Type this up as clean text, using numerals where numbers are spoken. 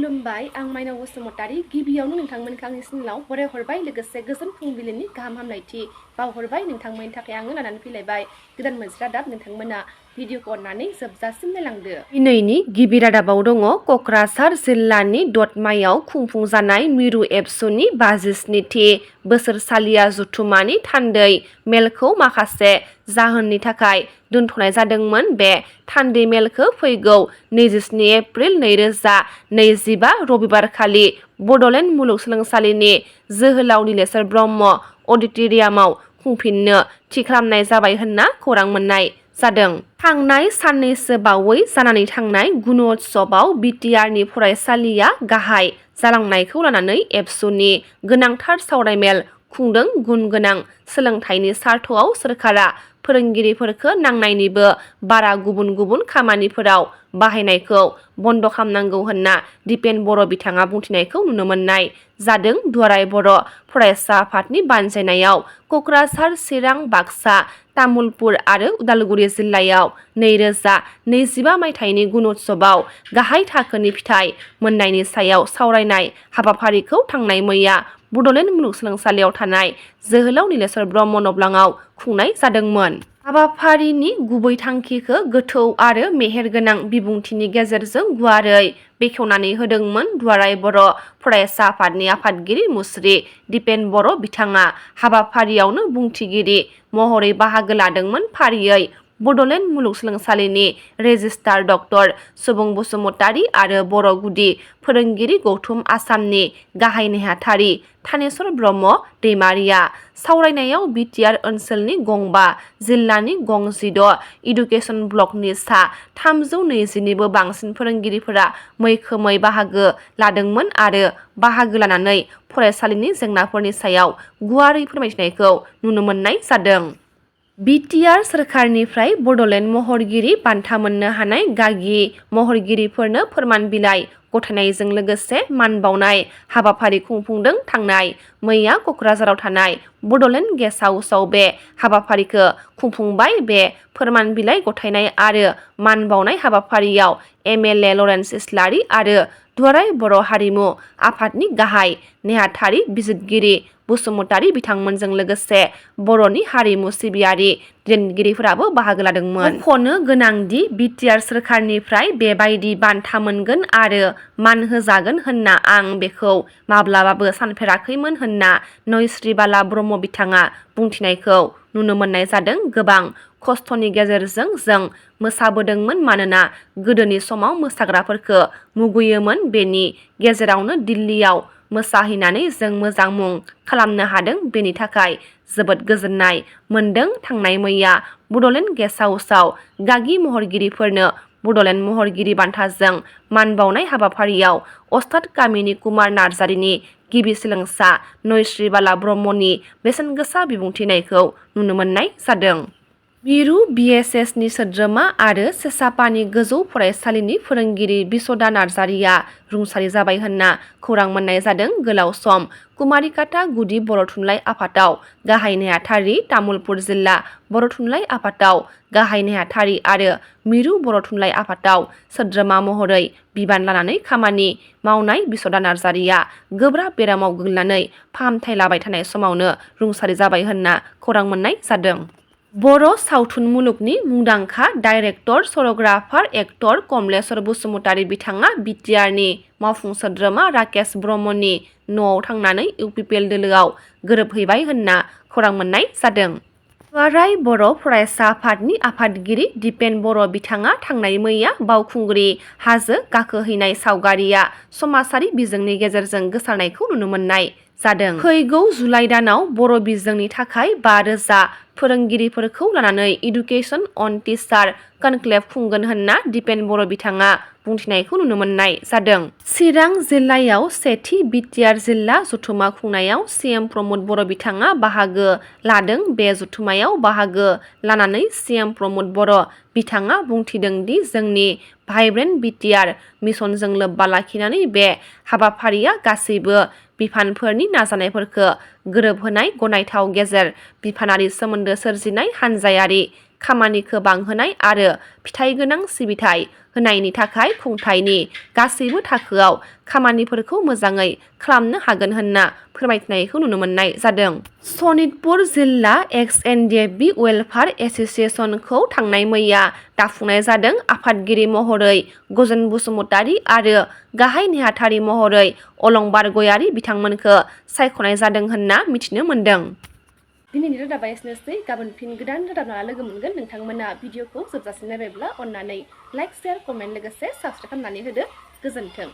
खुलुमबाय आं माइनाव बसुमतारी गिबियावनो नोंथांमोनखौ आंनि सिनाव बराय हरबाय लोगोसे गोजोन फुंबिलिनि गाहाम हामलायथि बावहरबाय नोंथांमोननि थाखाय आङो लानानै फैलायबाय गोदान मोनसे रादाब नोंथांमोना भिडिअखौ अननानै जोबजासिम नायलांदो। दिनैनि गिबि रादाबाव दङ क'क्राझार जिल्लानि दतमायाव खुंफुंजानाय मिरु एबसुनि 57थि बोसोरसालिया जथुम्मानि थान्दै मेलखौ माखासे जाहोननि थाखाय दोनथ'नाय जादोंमोन। बे थान्दै मेलखौ फैगौ 27 एप्रिल 2025 रबिबारखालि बड'लेण्ड मुलुगसोलोंसालिनि जोहोलाव नीलेश्वर ब्रह्म अडिट'रियामाव खुंफिननो थि खालामनाय जाबाय होनना खौरां मोननाय जादों। थांनाय साननैसो बावै जानानै थांनाय गुण'त्सवआव बिटिआरनि फरायसालिया गाहाय जालांनायखौ लानानै एबसुनि गोनांथार सावरायमेल खुंदों। गुन गोनां सोलोंथाइनि सार्थआव सोरखारा फोरोंगिरिफोरखौ नांनायनिबो बारा गुबुन गुबुन खामानिफोराव बाहायनायखौ बन्द' खालामनांगौ होनना दिपेन बर' बिथाङा बुंथिनायखौ नुनो मोननाय जादों। दुलाराय बर' फरायसा आफादनि बानजायनायाव क'क्राझार, चिरां, बाक्सा, तामुलपुर आरो उदालगुरि जिल्लायाव 2025 मायथाइनि गुण'त्सवआव गाहाय थाखोनि फिथाइ मोननायनि सायाव सावरायनाय हाबाफारिखौ थांनाय मैया बड'लेण्ड मुलुगसोलोंसालियाव थानाय जोहोलाव नीलेश्वर ब्रह्म न'ब्लाङाव खुंनाय जादोंमोन। हाबाफारिनि गुबै थांखिखौ गोथौ आरो मेहेरगोनां बिबुंथिनि गेजेरजों गुवारै बेखेवनानै होदोंमोन। दुलाराय बर' फरायसा आफादनि आफादगिरि मुस्रि दिपेन बर' बिथाङा हाबाफारियावनो बुंथिगिरि महरै बाहागो लादोंमोन। फारियै बड'लेण्ड मुलुगसोलोंसालिनि रेजिस्ट्रार डक्टर सुबुं बसुमतारी आरो बर' गुदि फोरोंगिरि गौथुम आसामनि गाहाय नेहाथारि थानेश्वर ब्रह्म दैमारिया सावरायनायाव बिटिआर ओनसोलनि गं5 जिल्लानि गं6 इडुकेसन ब्लकनि सा 320निबो बांसिन फोरोंगिरिफोरा मैखोमै बाहागो लादोंमोन आरो बाहागो लानानै फरायसालिनि जेंनाफोरनि सायाव गुवारै फोरमायथिनायखौ नुनो मोननाय जादों। बिटिआर सोरखारनिफ्राय बड'लेण्ड महरगिरि बान्था मोननो हानाय गागि महरगिरिफोरनो फोरमान बिलाइ गथायनायजों लोगोसे मान बावनाय हाबाफारि खुंफुंदों। थांनाय मैया क'क्राझाराव थानाय बड'लेण्ड गेस्ट हाउसआव बे हाबाफारिखौ खुंफुंबाय। बे फोरमान बिलाइ गथायनाय आरो मान बावनाय हाबाफारियाव एमएलए लरेन्स इस्लारि आरो दुलाराय बर' हारिमु आफादनि गाहाय नेहाथारि बिजितगिरि बसुमतारी बिथांमोनजों लोगोसे बर'नि हारिमु सिबियारि दैदेनगिरिफोराबो बाहागो लादोंमोन। मख'नो गोनांदि बिटिआर सोरखारनिफ्राय बेबायदि बान्था मोनगोन आरो मान होजागोन होनना आं बेखौ माब्लाबाबो सानफेराखैमोन होनना नयस्रि बाला ब्रह्म बिथाङा बुंथिनायखौ नुनो मोननाय जादों। गोबां खस्थ'नि गेजेरजों जों मोसाबोदोंमोन मानोना गोदोनि समाव मोसाग्राफोरखौ मुगैयोमोन। बेनि गेजेरावनो दिल्लीयाव मोसाहैनानै जों मोजां मुं खालामनो हादों। बेनि थाखाय जोबोद गोजोननाय मोनदों। थांनाय मैया बड'लेण्ड गेस्ट हाउसआव गागि महरगिरिफोरनो बड'लेण्ड महरगिरि बान्थाजों मान बावनाय हाबाफारियाव अस्ताद कामिनी कुमार नार्जारिनि गिबि सोलोंसा नयस्रि बाला ब्रह्मनि बेसेनगोसा बिबुंथिनायखौ नुनो मोननाय जादों। मिरु बिएसएसनि सोद्रोमा आरो सेसापानि गोजौ फरायसालिनि फोरोंगिरि बिस'दा नार्जारिया रुंसारि जाबाय होनना खौरां मोननाय जादों। गोलाव सम कुमारिकाटा गुदि बर' थुनलाइ आफादाव गाहाय नेहाथारि, तामुलपुर जिल्ला बर' थुनलाइ आफादाव गाहाय नेहाथारि आरो मिरु बर' थुनलाइ आफादाव सोद्रोमा महरै बिबान लानानै खामानि मावनाय बिस'दा नार्जारिया गोब्राब बेरामाव गोग्लैनानै फाहामथाय लाबाय थानाय समावनो रुंसारि जाबाय होनना खौरां मोननाय जादों। बर' सावथुन मुलुगनि मुंदांखा डाइरेक्टर, सर'ग्राफार, एक्टर कमलेश्वर बसुमतारी बिथाङा बिटिआरनि मावफुं सोद्रोमा राकेश ब्रह्मनि न'आव थांनानै इउपिपिएल दोलोआव गोरोबहैबाय होनना खौरां मोननाय जादों। दुलाराय बर' फरायसा आफादनि आफादगिरि दिपेन बर' बिथाङा थांनाय मैया बावखुंग्रि हाजो गाखोहैनाय सावगारिया समाजारि बिजोंनि गेजेरजों गोसारनायखौ नुनो मोननाय जादों। फैगौ जुलाइ दानाव बर' बिजोंनि थाखाय 5,000 फोरोंगिरिफोरखौ लानानै इडुकेसन अन टिचार कनक्लेभ खुंगोन होनना दिपेन बर' बिथाङा बुंथिनायखौ नुनो मोननाय जादों। चिरां जिल्लायाव सेथि बिटिआर जिल्ला जथुम्मा खुंनायाव सिएम प्रमद बर' बिथाङा बाहागो लादों। बे जथुम्मायाव बाहागो लानानै सिएम प्रमद बर' बिथाङा बुंथिदों दि जोंनि भाइब्रेन्ट बिटिआर मिशनजों लोब्बा लाखिनानै बे हाबाफारिया गासैबो बिफानफोरनि नाजानायफोरखौ गोरोबहोनाय, गनायथाव गेजेर बिफानारि सोमोन्दो सोरजिनाय, हानजायारि खामानिखौ बांहोनाय आरो फिथाइ गोनां सिबिथाय होनायनि थाखाय खुंथायनि गासैबो थाखोआव खामानिफोरखौ मोजाङै खालामनो हागोन होनना फोरमायथिनायखौ नुनो मोननाय जादों। सनितपुर जिल्ला एक्स-एन-डि-एफ-बि वेलफेयार एस'सिएशनखौ थांनाय मैया दाफुंनाय जादों। आफादगिरि महरै गजेन बसुमतारी आरो गाहाय नेहाथारि महरै अलंबार गयारी बिथांमोनखौ सायख'नाय जादों होनना मिथिनो मोन्दों। दिनैनि रादाबा एसेनोसै। गाबोन फिन गोदान रादाब लाना लोगो मोनगोन। नोंथांमोना भिडिअखौ जोबजासिम नायबायब्ला अन्नानै लाइक, शेयार, कमेन्ट लोगोसे साबस्क्राइब खालामनानै होदो। गोजोन्थों।